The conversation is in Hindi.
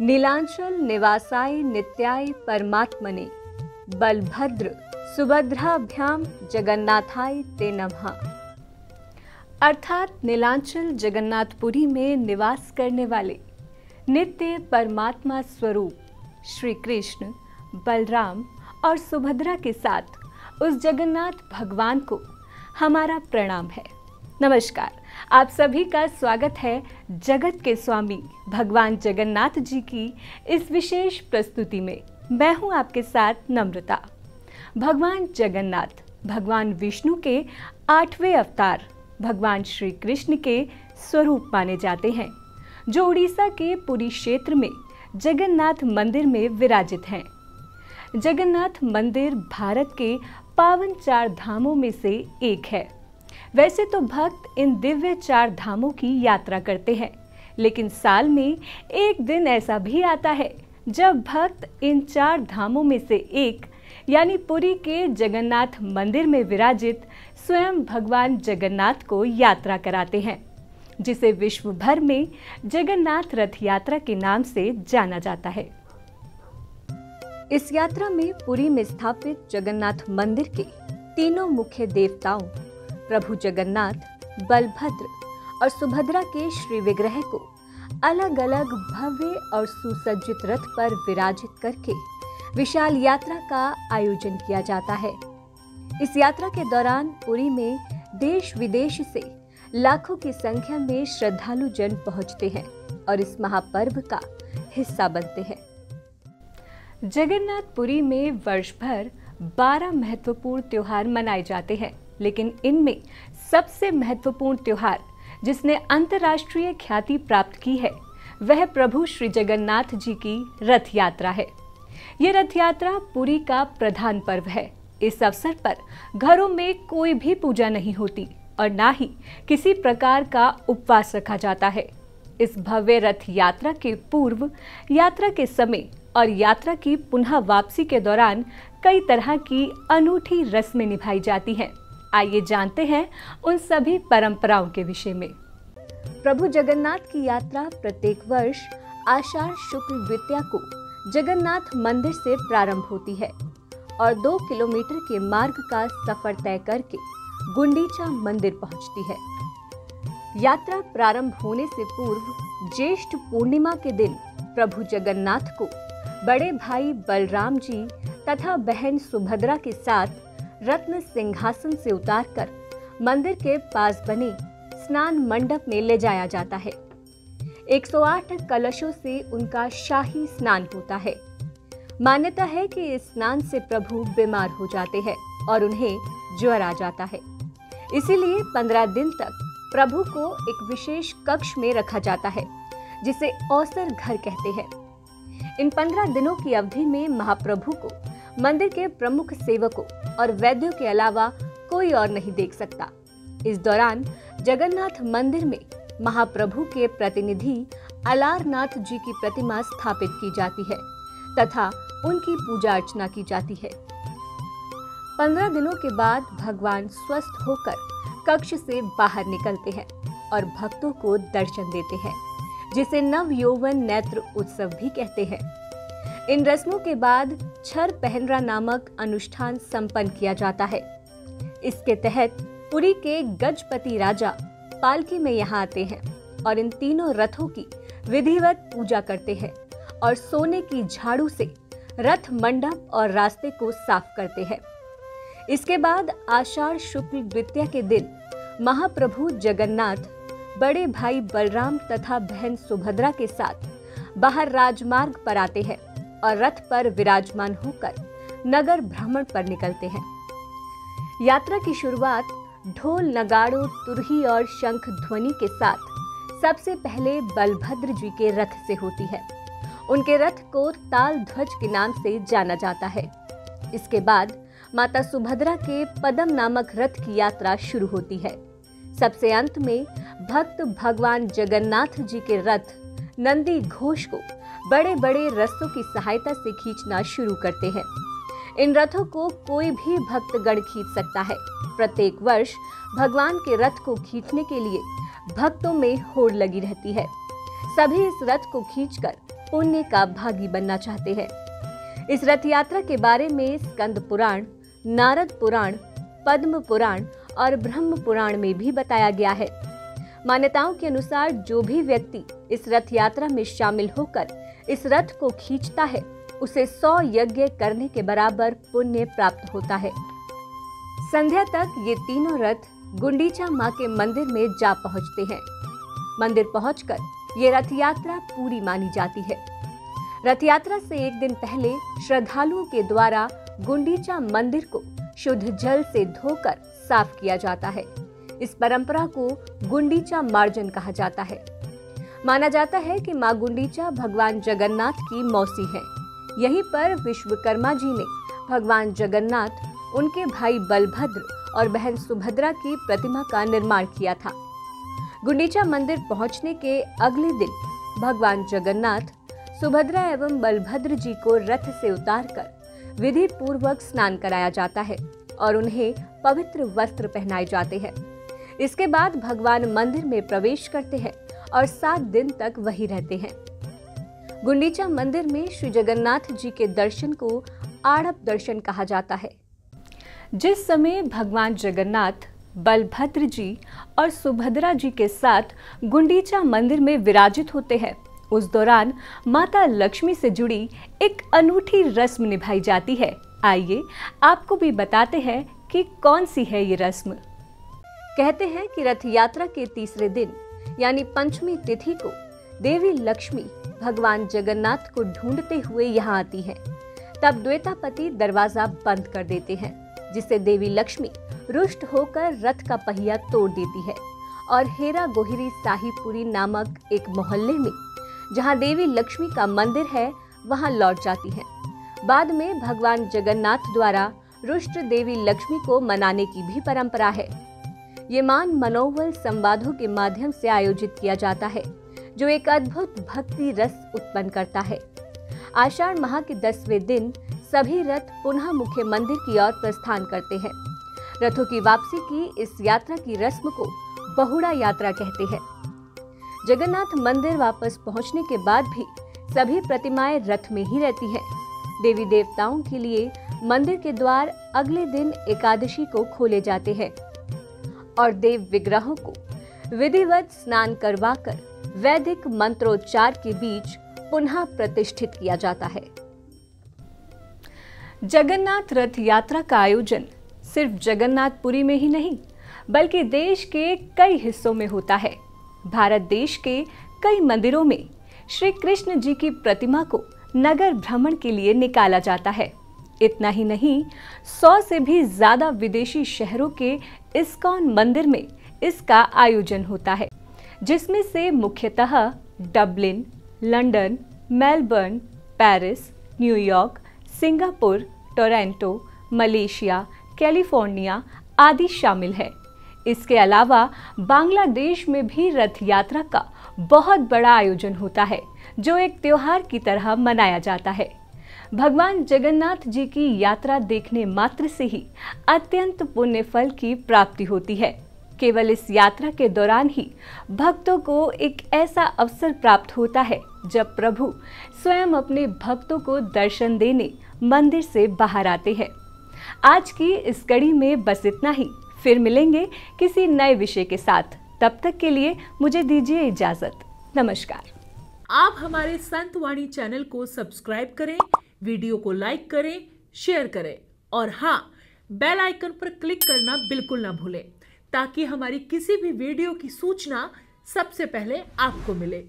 नीलांचल निवासाय नित्याय परमात्मने बलभद्र सुभद्राभ्याम जगन्नाथाय ते नमः। अर्थात नीलांचल जगन्नाथपुरी में निवास करने वाले नित्य परमात्मा स्वरूप श्री कृष्ण, बलराम और सुभद्रा के साथ उस जगन्नाथ भगवान को हमारा प्रणाम है। नमस्कार, आप सभी का स्वागत है जगत के स्वामी भगवान जगन्नाथ जी की इस विशेष प्रस्तुति में। मैं हूं आपके साथ नम्रता। भगवान जगन्नाथ भगवान विष्णु के 8वें अवतार भगवान श्री कृष्ण के स्वरूप माने जाते हैं, जो उड़ीसा के पुरी क्षेत्र में जगन्नाथ मंदिर में विराजित हैं। जगन्नाथ मंदिर भारत के पावन 4 धामों में से एक है। वैसे तो भक्त इन दिव्य 4 धामों की यात्रा करते हैं, लेकिन साल में एक दिन ऐसा भी आता है जब भक्त इन 4 धामों में से एक यानी पुरी के जगन्नाथ मंदिर में विराजित स्वयं भगवान जगन्नाथ को यात्रा कराते हैं, जिसे विश्व भर में जगन्नाथ रथ यात्रा के नाम से जाना जाता है। इस यात्रा में पुरी में स्थापित जगन्नाथ मंदिर के तीनों मुख्य देवताओं प्रभु जगन्नाथ, बलभद्र और सुभद्रा के श्री विग्रह को अलग अलग भव्य और सुसज्जित रथ पर विराजित करके विशाल यात्रा का आयोजन किया जाता है। इस यात्रा के दौरान पुरी में देश विदेश से लाखों की संख्या में श्रद्धालु जन पहुंचते हैं और इस महापर्व का हिस्सा बनते हैं। जगन्नाथपुरी में वर्ष भर 12 महत्वपूर्ण त्योहार मनाए जाते हैं, लेकिन इनमें सबसे महत्वपूर्ण त्योहार जिसने अंतर्राष्ट्रीय ख्याति प्राप्त की है वह प्रभु श्री जगन्नाथ जी की रथ यात्रा है। ये रथ यात्रा पुरी का प्रधान पर्व है। इस अवसर पर घरों में कोई भी पूजा नहीं होती और ना ही किसी प्रकार का उपवास रखा जाता है। इस भव्य रथ यात्रा के पूर्व, यात्रा के समय और यात्रा की पुनः वापसी के दौरान कई तरह की अनूठी रस्में निभाई जाती हैं। आइए जानते हैं उन सभी परंपराओं के विषय में। प्रभु जगन्नाथ की यात्रा प्रत्येक वर्ष आषाढ़ शुक्ल द्वितीया को जगन्नाथ मंदिर से प्रारंभ होती है और 2 किलोमीटर के मार्ग का सफर तय करके गुंडीचा मंदिर पहुंचती है। यात्रा प्रारंभ होने से पूर्व ज्येष्ठ पूर्णिमा के दिन प्रभु जगन्नाथ को बड़े भाई बलराम जी तथा बहन सुभद्रा के साथ रत्न सिंहासन से उतारकर मंदिर के पास बने स्नान मंडप में ले जाया जाता है। 108 कलशों से उनका शाही स्नान होता है। मान्यता है कि इस स्नान से प्रभु बीमार हो जाते हैं और उन्हें ज्वर आ जाता है। इसीलिए 15 दिन तक प्रभु को एक विशेष कक्ष में रखा जाता है, जिसे औसर घर कहते हैं। इन 15 दिनों की अवधि में महाप्रभु को मंदिर के प्रमुख सेवकों और वैद्यों के अलावा कोई और नहीं देख सकता। इस दौरान जगन्नाथ मंदिर में महाप्रभु के प्रतिनिधि अलारनाथ जी की प्रतिमा स्थापित की जाती है तथा उनकी पूजा अर्चना की जाती है। 15 दिनों के बाद भगवान स्वस्थ होकर कक्ष से बाहर निकलते हैं और भक्तों को दर्शन देते हैं, जिसे नव यौवन नेत्र उत्सव भी कहते हैं। इन रस्मों के बाद छर पहनरा नामक अनुष्ठान संपन्न किया जाता है। इसके तहत पुरी के गजपति राजा पालकी में यहाँ आते हैं और इन तीनों रथों की विधिवत पूजा करते हैं और सोने की झाड़ू से रथ मंडप और रास्ते को साफ करते हैं। इसके बाद आषाढ़ शुक्ल द्वितीया के दिन महाप्रभु जगन्नाथ बड़े भाई बलराम तथा बहन सुभद्रा के साथ बाहर राजमार्ग पर आते हैं और रथ पर विराजमान होकर नगर भ्रमण पर निकलते हैं। यात्रा की शुरुआत ढोल, नगाड़ों, तुरही और शंख ध्वनि के साथ सबसे पहले बलभद्र जी के रथ से होती है। उनके रथ को ताल ध्वज के नाम से जाना जाता है। इसके बाद माता सुभद्रा के पदम नामक रथ की यात्रा शुरू होती है। सबसे अंत में भक्त भगवान जगन्नाथ जी के रथ नंदी घोष को बड़े बड़े रस्सों की सहायता से खींचना शुरू करते हैं। इन रथों को कोई भी भक्तगण खींच सकता है। प्रत्येक वर्ष भगवान के रथ को खींचने के लिए भक्तों में होड़ लगी रहती है। सभी इस रथ को खींचकर पुण्य का भागी बनना चाहते हैं। इस रथ यात्रा के बारे में स्कंद पुराण, नारद पुराण, पद्म पुराण और ब्रह्म पुराण में भी बताया गया है। मान्यताओं के अनुसार जो भी व्यक्ति इस रथ यात्रा में शामिल होकर इस रथ को खींचता है, उसे 100 यज्ञ करने के बराबर पुण्य प्राप्त होता है। संध्या तक ये तीनों रथ गुंडीचा मां के मंदिर में जा पहुंचते हैं। मंदिर पहुंचकर ये रथ यात्रा पूरी मानी जाती है। रथ यात्रा से एक दिन पहले श्रद्धालुओं के द्वारा गुंडीचा मंदिर को शुद्ध जल से धोकर साफ किया जाता है। इस परंपरा को गुंडीचा मार्जन कहा जाता है। माना जाता है कि मां गुंडीचा भगवान जगन्नाथ की मौसी है। यहीं पर विश्वकर्मा जी ने भगवान जगन्नाथ, उनके भाई बलभद्र और बहन सुभद्रा की प्रतिमा का निर्माण किया था। गुंडीचा मंदिर पहुंचने के अगले दिन भगवान जगन्नाथ, सुभद्रा एवं बलभद्र जी को रथ से उतारकर विधि पूर्वक स्नान कराया जाता है और उन्हें पवित्र वस्त्र पहनाए जाते हैं। इसके बाद भगवान मंदिर में प्रवेश करते हैं और 7 दिन तक वहीं रहते हैं। गुंडीचा मंदिर में श्री जगन्नाथ जी के दर्शन को आड़प दर्शन कहा जाता है। जिस समय भगवान जगन्नाथ, बलभद्र जी और सुभद्रा जी के साथ गुंडीचा मंदिर में विराजित होते हैं, उस दौरान माता लक्ष्मी से जुड़ी एक अनूठी रस्म निभाई जाती है। आइए आपको भी बताते हैं कि कौन सी है ये रस्म। कहते हैं कि रथ यात्रा के तीसरे दिन यानी पंचमी तिथि को देवी लक्ष्मी भगवान जगन्नाथ को ढूंढते हुए यहाँ आती हैं। तब द्वैतापति दरवाजा बंद कर देते हैं, जिससे देवी लक्ष्मी रुष्ट होकर रथ का पहिया तोड़ देती है और हेरा गोहिरी साहिबपुरी नामक एक मोहल्ले में, जहाँ देवी लक्ष्मी का मंदिर है, वहाँ लौट जाती है। बाद में भगवान जगन्नाथ द्वारा रुष्ट देवी लक्ष्मी को मनाने की भी परंपरा है। ये मान मनोवल संवादों के माध्यम से आयोजित किया जाता है, जो एक अद्भुत भक्ति रस उत्पन्न करता है। आषाढ़ माह के 10वें दिन सभी रथ पुनः मुख्य मंदिर की ओर प्रस्थान करते हैं। रथों की वापसी की इस यात्रा की रस्म को बहुड़ा यात्रा कहते हैं। जगन्नाथ मंदिर वापस पहुंचने के बाद भी सभी प्रतिमाएं रथ में ही रहती हैं। देवी देवताओं के लिए मंदिर के द्वार अगले दिन एकादशी को खोले जाते हैं और देव विग्रहों को विधिवत स्नान करवाकर वैदिक मंत्रोच्चार के बीच पुनः प्रतिष्ठित किया जाता है। जगन्नाथ रथ यात्रा का आयोजन सिर्फ जगन्नाथपुरी में ही नहीं, बल्कि देश के कई हिस्सों में होता है। भारत देश के कई मंदिरों में श्री कृष्ण जी की प्रतिमा को नगर भ्रमण के लिए निकाला जाता है। इतना ही नहीं, 100 से भी ज्यादा विदेशी शहरों के इस्कॉन मंदिर में इसका आयोजन होता है, जिसमें से मुख्यतः Dublin, London, Melbourne, Paris, New York, Singapore, Toronto, Malaysia, California आदि शामिल है। इसके अलावा बांग्लादेश में भी रथ यात्रा का बहुत बड़ा आयोजन होता है, जो एक त्योहार की तरह मनाया जाता है। भगवान जगन्नाथ जी की यात्रा देखने मात्र से ही अत्यंत पुण्य फल की प्राप्ति होती है। केवल इस यात्रा के दौरान ही भक्तों को एक ऐसा अवसर प्राप्त होता है जब प्रभु स्वयं अपने भक्तों को दर्शन देने मंदिर से बाहर आते हैं। आज की इस कड़ी में बस इतना ही। फिर मिलेंगे किसी नए विषय के साथ। तब तक के लिए मुझे दीजिए इजाजत। नमस्कार। आप हमारे संत वाणी चैनल को सब्सक्राइब करें, वीडियो को लाइक करें, शेयर करें और हाँ, बेल आइकन पर क्लिक करना बिल्कुल ना भूलें, ताकि हमारी किसी भी वीडियो की सूचना सबसे पहले आपको मिले।